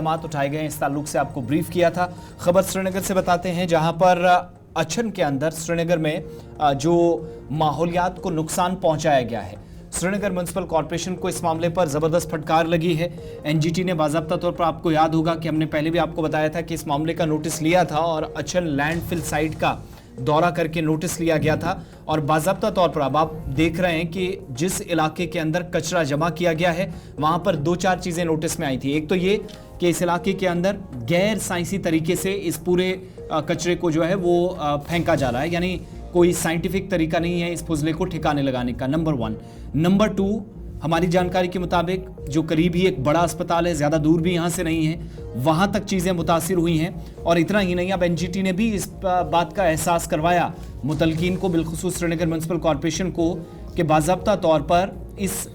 इक़दामात उठाए गए इस ताल्लुक से आपको ब्रीफ किया था। खबर श्रीनगर से बताते हैं, जहां पर अच्छन के अंदर श्रीनगर में जो माहौलियात को नुकसान पहुंचाया गया है, श्रीनगर म्युनिसिपल कॉरपोरेशन को इस मामले पर ज़बरदस्त फटकार लगी है। एनजीटी ने बाज़ाब्ता तौर पर, आपको याद होगा कि हमने पहले भी आपको बताया था कि इस मामले का नोटिस लिया था और अच्छन लैंडफिल साइट का दौरा करके नोटिस लिया गया था। और बाज़ाब्ता तौर पर अब आप देख रहे हैं कि जिस इलाके के अंदर कचरा जमा किया गया है, वहाँ पर 2-4 चीज़ें नोटिस में आई थी। एक तो ये कि इस इलाके के अंदर गैर साइंसी तरीके से इस पूरे कचरे को जो है वो फेंका जा रहा है, यानी कोई साइंटिफिक तरीका नहीं है इस फुजले को ठिकाने लगाने का, नंबर 1। नंबर 2, हमारी जानकारी के मुताबिक जो करीब ही एक बड़ा अस्पताल है, ज़्यादा दूर भी यहाँ से नहीं है, वहाँ तक चीज़ें मुतासिर हुई हैं। और इतना ही नहीं, अब एनजीटी ने भी इस बात का एहसास करवाया मुतलकीन को, बिलखुसूस श्रीनगर म्युनिसिपल कॉरपोरेशन को, कि बाज़ाब्ता तौर पर इस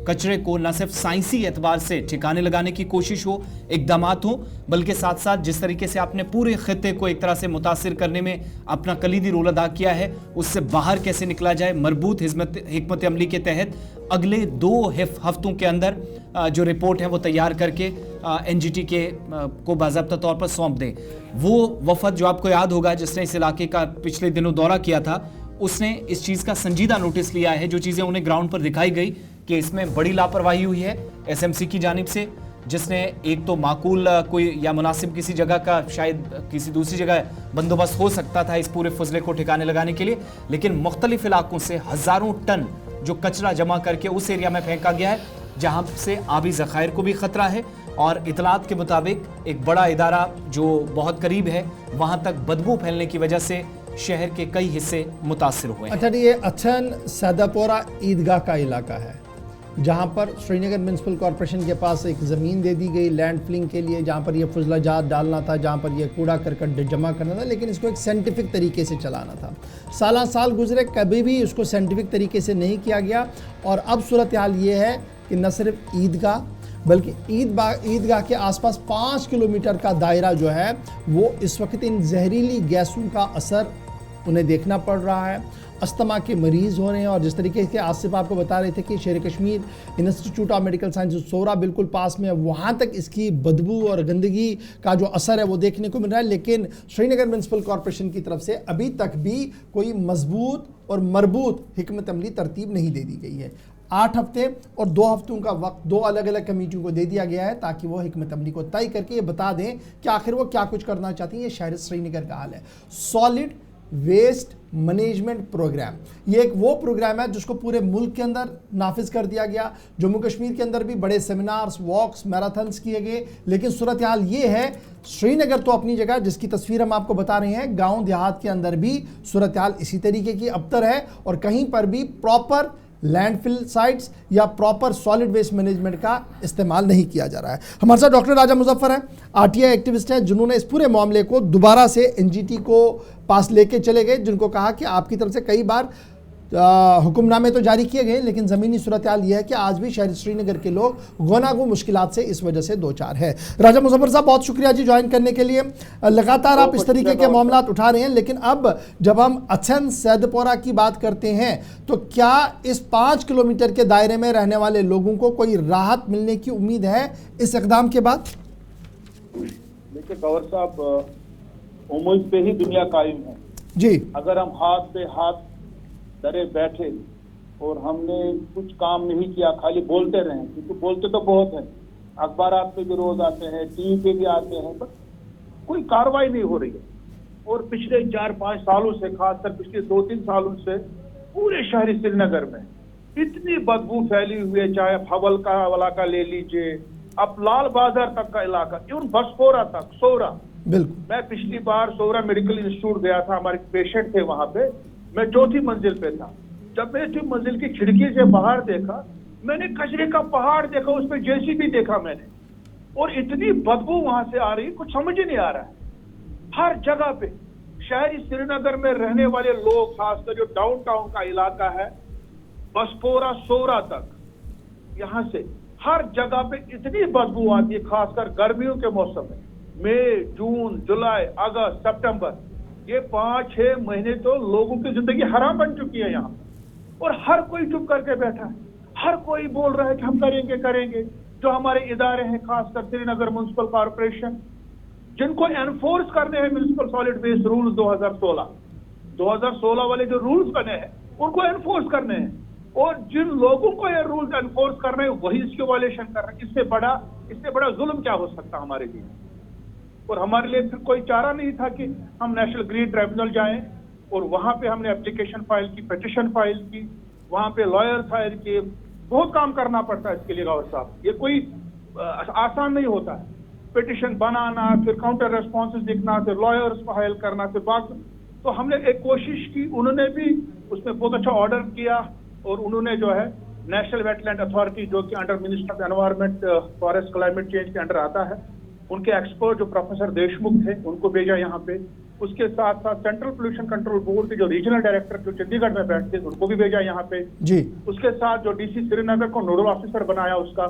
कचरे को न सिर्फ साइंसी एतबार से ठिकाने लगाने की कोशिश हो, इक़दामात हो, बल्कि साथ साथ जिस तरीके से आपने पूरे खित्ते को एक तरह से मुतासिर करने में अपना कलीदी रोल अदा किया है, उससे बाहर कैसे निकला जाए, मरबूत हिकमत अमली के तहत अगले 2 हफ्तों के अंदर जो रिपोर्ट है वो तैयार करके एनजीटी के को बाज़ाब्ता तौर पर सौंप दें। वो वफद जो आपको याद होगा जिसने इस इलाके का पिछले दिनों दौरा किया था, उसने इस चीज़ का संजीदा नोटिस लिया है। जो चीज़ें उन्हें ग्राउंड पर दिखाई गई कि इसमें बड़ी लापरवाही हुई है एसएमसी की जानिब से, जिसने एक तो माकूल कोई या मुनासिब किसी जगह का, शायद किसी दूसरी जगह बंदोबस्त हो सकता था इस पूरे फुजले को ठिकाने लगाने के लिए, लेकिन मुख्तलिफ इलाकों से हज़ारों टन जो कचरा जमा करके उस एरिया में फेंका गया है जहाँ से आबी ज़खायर को भी ख़तरा है। और इतलात के मुताबिक एक बड़ा इदारा जो बहुत करीब है, वहाँ तक बदबू फैलने की वजह से शहर के कई हिस्से मुतासिर हुए हैं। अच्छा, ये अच्छन सैदापोरा ईदगाह का इलाका है, जहाँ पर श्रीनगर म्युनिसिपल कॉरपोरेशन के पास एक ज़मीन दे दी गई लैंड फिलिंग के लिए, जहाँ पर ये फुजला जात डालना था, जहाँ पर ये कूड़ा करकट जमा करना था, लेकिन इसको एक साइंटिफिक तरीके से चलाना था। साल गुजरे, कभी भी इसको साइंटिफिक तरीके से नहीं किया गया। और अब सूरत हाल ये है कि न सिर्फ ईदगाह बल्कि ईदगाह के आसपास 5 किलोमीटर का दायरा जो है वो इस वक्त इन जहरीली गैसों का असर उन्हें देखना पड़ रहा है। अस्थमा के मरीज़ हो रहे हैं। और जिस तरीके से आसिफ आपको बता रहे थे कि Sher Kashmir institute of medical science Soura बिल्कुल पास में है, वहाँ तक इसकी बदबू और गंदगी का जो असर है वो देखने को मिल रहा है। लेकिन श्रीनगर म्युनिसिपल कॉरपोरेशन की तरफ से अभी तक भी कोई मजबूत और मरबूत हिकमत अमली तरतीब नहीं दे दी गई है। 8 हफ्ते और 2 हफ्तों का वक्त 2 अलग अलग कमेटियों को दे दिया गया है ताकि वो हिकमत अमली को तय करके ये बता दें कि आखिर वो क्या कुछ करना चाहती हैं। ये शहर श्रीनगर का हाल है। सॉलिड वेस्ट मैनेजमेंट प्रोग्राम, ये एक वो प्रोग्राम है जिसको पूरे मुल्क के अंदर नाफिज कर दिया गया। जम्मू कश्मीर के अंदर भी बड़े सेमिनार्स, वॉक्स, मैराथन्स किए गए। लेकिन सूरत हाल ये है, श्रीनगर तो अपनी जगह जिसकी तस्वीर हम आपको बता रहे हैं, गांव देहात के अंदर भी सूरत हाल इसी तरीके की अबतर है और कहीं पर भी प्रॉपर लैंडफिल साइट्स या प्रॉपर सॉलिड वेस्ट मैनेजमेंट का इस्तेमाल नहीं किया जा रहा है। हमारे साथ डॉक्टर राजा मुजफ्फर हैं, आरटीआई एक्टिविस्ट हैं, जिन्होंने इस पूरे मामले को दोबारा से एनजीटी को पास लेके चले गए, जिनको कहा कि आपकी तरफ से कई बार हुक्मनामे तो जारी किए गए, लेकिन ज़मीनी सूरत हाल यह है कि आज भी शहर श्रीनगर के लोग गुनागो मुश्किलात से इस वजह से दो चार है। राजा मुजफ्फर साहब, बहुत शुक्रिया जी ज्वाइन करने के लिए। लगातार आप इस तरीके के मामला उठा रहे हैं, लेकिन अब जब हम अच्छन सैदपोरा की बात करते हैं तो क्या इस 5 किलोमीटर के दायरे में रहने वाले लोगों को कोई राहत मिलने की उम्मीद है इस इक़दाम के बाद? देखिए कंवर साहब, उम्मीद पे ही दुनिया कायम है जी। अगर हम हाथ पे हाथ डरे बैठे और हमने कुछ काम नहीं किया, खाली बोलते रहे, क्योंकि बोलते तो बहुत है, अखबारात पे भी रोज आते हैं, टीवी पे भी आते हैं, पर कोई कार्रवाई नहीं हो रही है। और पिछले 4-5 सालों से, खासकर पिछले 2-3 सालों से पूरे शहरी श्रीनगर में इतनी बदबू फैली हुई है, चाहे हवल का इलाका ले लीजिए, अब लाल बाजार तक का इलाका, इवन बसपोरा तक, सोरा। बिल्कुल, मैं पिछली बार सोरा मेडिकल इंस्टीट्यूट गया था, हमारे पेशेंट थे वहां पे, मैं 4थी मंजिल पे था। जब मैं 4थी मंजिल की खिड़की से बाहर देखा, मैंने कचरे का पहाड़ देखा, उस पर जेसीबी देखा मैंने, और इतनी बदबू वहां से आ रही, कुछ समझ ही नहीं आ रहा है। हर जगह पे शहरी श्रीनगर में रहने वाले लोग, खासकर जो डाउनटाउन का इलाका है, बसपोरा सोरा तक, यहाँ से हर जगह पे इतनी बदबू आती है, खासकर गर्मियों के मौसम में। मई, जून, जुलाई, अगस्त, सितंबर, ये 5-6 महीने तो लोगों की जिंदगी हराम बन चुकी है यहाँ, और हर कोई चुप करके बैठा है। हर कोई बोल रहा है कि हम करेंगे करेंगे, जो हमारे इदारे हैं, खासकर श्रीनगर म्युनिसिपल कॉर्पोरेशन, जिनको एनफोर्स करने हैं म्युनिसिपल सॉलिड वेस्ट रूल्स 2016 वाले जो रूल्स बने हैं उनको एनफोर्स करने हैं, और जिन लोगों को ये रूल्स एनफोर्स कर रहे हैं वही इसकी वायलेशन कर रहे हैं। इससे बड़ा जुल्म क्या हो सकता हमारे लिए? और हमारे लिए फिर कोई चारा नहीं था कि हम नेशनल ग्रीन ट्राइब्यूनल जाएं, और वहां पे हमने एप्लीकेशन फाइल की, पिटिशन फाइल की, वहां पे लॉयर हायर किए, बहुत काम करना पड़ता है इसके लिए गौर साहब। ये कोई आसान नहीं होता है। पिटिशन बनाना, फिर काउंटर रेस्पॉन्सेज लिखना, फिर लॉयर्स को हायर करना, फिर बाकी। तो हमने एक कोशिश की, उन्होंने भी उसमें बहुत अच्छा ऑर्डर किया, और उन्होंने जो है नेशनल वेटलैंड अथॉरिटी, जो कि under minister of environment forest climate change के अंडर आता है, उनके एक्सपर्ट जो प्रोफेसर देशमुख थे उनको भेजा यहाँ पे। उसके साथ साथ सेंट्रल पोल्यूशन कंट्रोल बोर्ड के जो रीजनल डायरेक्टर जो चंडीगढ़ में बैठते थे उनको भी भेजा यहाँ पे जी। उसके साथ जो डीसी श्रीनगर को नोडल ऑफिसर बनाया उसका,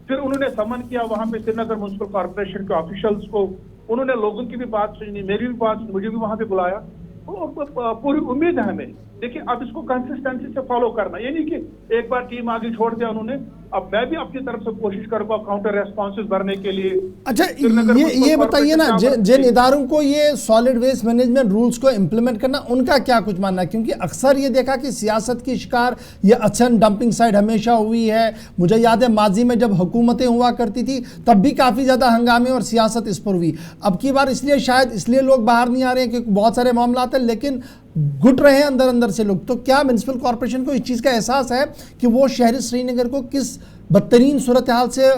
फिर उन्होंने समन किया वहां पे श्रीनगर म्युनिसिपल कॉर्पोरेशन के ऑफिशियल्स को, उन्होंने लोगों की भी बात सुनी, मेरी भी बात सुनी, मुझे भी वहां पे बुलाया। पूरी उम्मीद है हमें। देखिए, अब इसको कंसिस्टेंसी से फॉलो करना, ये नहीं कि एक बार टीम आगे छोड़ दिया उन्होंने। अब मैं भी अपनी तरफ से कोशिश करूंगा काउंटर रेस्पॉन्सेज भरने के लिए। अच्छा, ये बताइए ना, जिन इदारों को ये सॉलिड वेस्ट मैनेजमेंट रूल्स को इम्प्लीमेंट करना, उनका क्या कुछ मानना है? क्योंकि अक्सर ये देखा कि सियासत की शिकार ये अछन डंपिंग साइट हमेशा हुई है। मुझे याद है माजी में जब हुकूमतें हुआ करती थी तब भी काफ़ी ज़्यादा हंगामे और सियासत इस पर हुई। अब की बार इसलिए लोग बाहर नहीं आ रहे हैं क्योंकि बहुत सारे मामला हैं, लेकिन घुट रहे हैं अंदर से लोग। तो क्या म्युनिसिपल कॉर्पोरेशन को इस चीज़ का एहसास है कि वो शहरी श्रीनगर को किस बदतरीन सूरत हाल से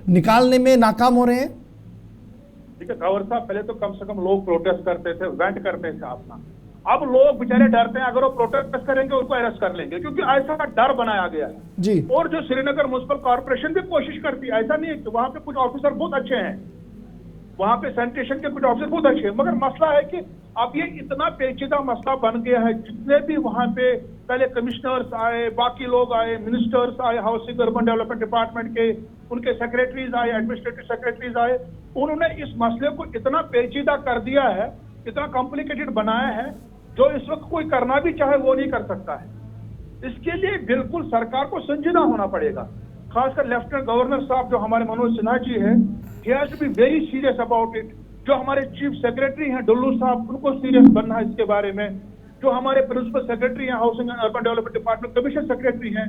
निकालने में नाकाम हो रहे हैं? देखिए गौर साहब, पहले तो कम से कम लोग प्रोटेस्ट करते थे, वेंट करते थे अपना। अब लोग बेचारे डरते हैं, अगर वो प्रोटेस्ट करेंगे उनको अरेस्ट कर लेंगे, क्योंकि ऐसा का डर बनाया गया है जी। और जो श्रीनगर म्युनिसिपल कॉर्पोरेशन भी कोशिश करती है, ऐसा नहीं है कि वहां पे कुछ ऑफिसर बहुत अच्छे हैं, वहां पे सैनिटेशन के कुछ ऑफिसर बहुत अच्छे हैं, मगर मसला है कि अब ये इतना पेचीदा मसला बन गया है। जितने भी वहां पे पहले कमिश्नर्स आए, बाकी लोग आए, मिनिस्टर्स आए, हाउसिंग अर्बन डेवलपमेंट डिपार्टमेंट के, उनके सेक्रेटरीज आए, एडमिनिस्ट्रेटिव सेक्रेटरीज आए, उन्होंने इस मसले को इतना पेचीदा कर दिया है, इतना कॉम्प्लिकेटेड बनाया है, जो इस वक्त कोई करना भी चाहे वो नहीं कर सकता है। इसके लिए बिल्कुल सरकार को संजीदा होना पड़ेगा, खासकर लेफ्टिनेंट गवर्नर साहब जो हमारे मनोज सिन्हा जी हैं, he has to be very serious about it। जो हमारे चीफ सेक्रेटरी हैं डुल्लू साहब, उनको सीरियस बनना है इसके बारे में। जो हमारे प्रिंसिपल सेक्रेटरी हैं housing and urban development department, commissioner secretary हैं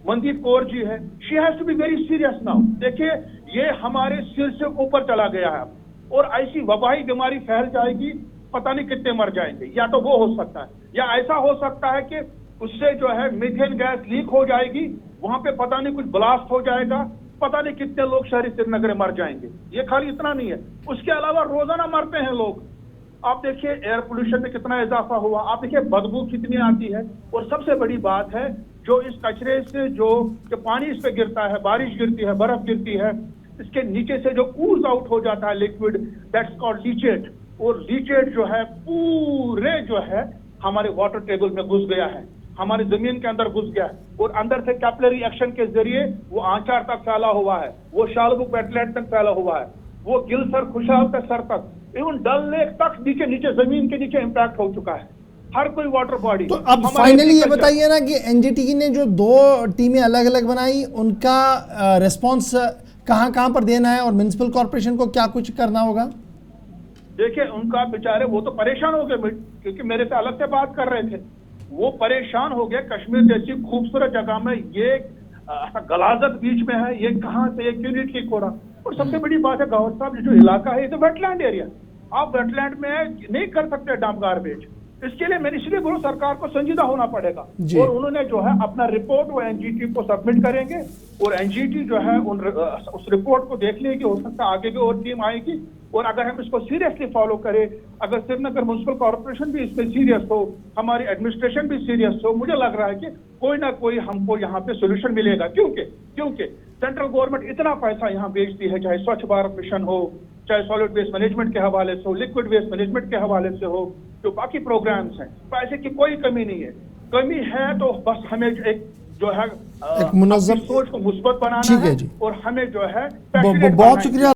मनदीप कौर जी है, she has to be very serious now. देखिए, ये हमारे सिर से ऊपर चला गया है और ऐसी वबाई बीमारी फैल जाएगी, पता नहीं कितने मर जाएंगे। या तो वो हो सकता है, या ऐसा हो सकता है कि उससे जो है मीथेन गैस लीक हो जाएगी, वहां पे पता नहीं कुछ ब्लास्ट हो जाएगा, पता नहीं कितने लोग शहरी श्रीनगर में मर जाएंगे। ये खाली इतना नहीं है, उसके अलावा रोजाना मरते हैं लोग। आप देखिए एयर पोल्यूशन में कितना इजाफा हुआ, आप देखिए बदबू कितनी आती है, और सबसे बड़ी बात है जो इस कचरे से जो पानी इस पे गिरता है, बारिश गिरती है, बर्फ गिरती है, इसके नीचे से जो ऊज आउट हो जाता है लिक्विड, दैट्स कॉल्ड लीचेट। और लीचेट जो है पूरे जो है हमारे वाटर टेबल में घुस गया है, हमारी जमीन के अंदर घुस गया है, और अंदर से कैपिलरी एक्शन के जरिए वो आंचार तक फैला हुआ है, वो शालबुक वेटलैंड तक फैला हुआ है, वो गिलसर खुशहाल के सर तक, इवन डल लेक तक नीचे जमीन के नीचे इंपैक्ट हो चुका है हर कोई वाटर बॉडी। तो अब फाइनली ये बताइए ना कि एनजीटी ने जो 2 टीमें अलग अलग बनाई, उनका रिस्पॉन्स कहाँ पर देना है, और म्युनिसिपल कॉर्पोरेशन को क्या कुछ करना होगा? देखिए, उनका बेचारे वो तो परेशान हो गए, क्योंकि मेरे से अलग से बात कर रहे थे, वो परेशान हो गए। कश्मीर जैसी खूबसूरत जगह में ये गलाजत बीच में है, ये कहां से, ये क्यों नहीं ठीक हो रहा। और सबसे बड़ी बात है गौर साहब, जो इलाका है ये तो वेटलैंड एरिया, आप वेटलैंड में नहीं कर सकते डंप गार्बेज। इसके लिए मैंने इसलिए बोला सरकार को संजीदा होना पड़ेगा, और उन्होंने जो है अपना रिपोर्ट वो एनजीटी को सबमिट करेंगे, और एनजीटी जो है उस रिपोर्ट को देख लेगी, हो सकता है आगे भी और टीम आएगी। और अगर हम इसको सीरियसली फॉलो करें, अगर श्रीनगर म्युनिसिपल कॉर्पोरेशन भी इसमें सीरियस हो, हमारी एडमिनिस्ट्रेशन भी सीरियस हो, मुझे लग रहा है कि कोई ना कोई हमको यहाँ पे सोल्यूशन मिलेगा। क्योंकि सेंट्रल गवर्नमेंट इतना पैसा यहाँ बेचती है, चाहे स्वच्छ भारत मिशन हो, चाहे सॉलिड वेस्ट मैनेजमेंट के हवाले से हो, लिक्विड वेस्ट मैनेजमेंट के हवाले से हो, जो बाकी प्रोग्राम्स हैं, पैसे की कोई कमी नहीं है। कमी है तो बस हमें एक जो है एक मुनज़्ज़म सोच को मुस्बत बनाना है, और हमें जो है बहुत शुक्रिया।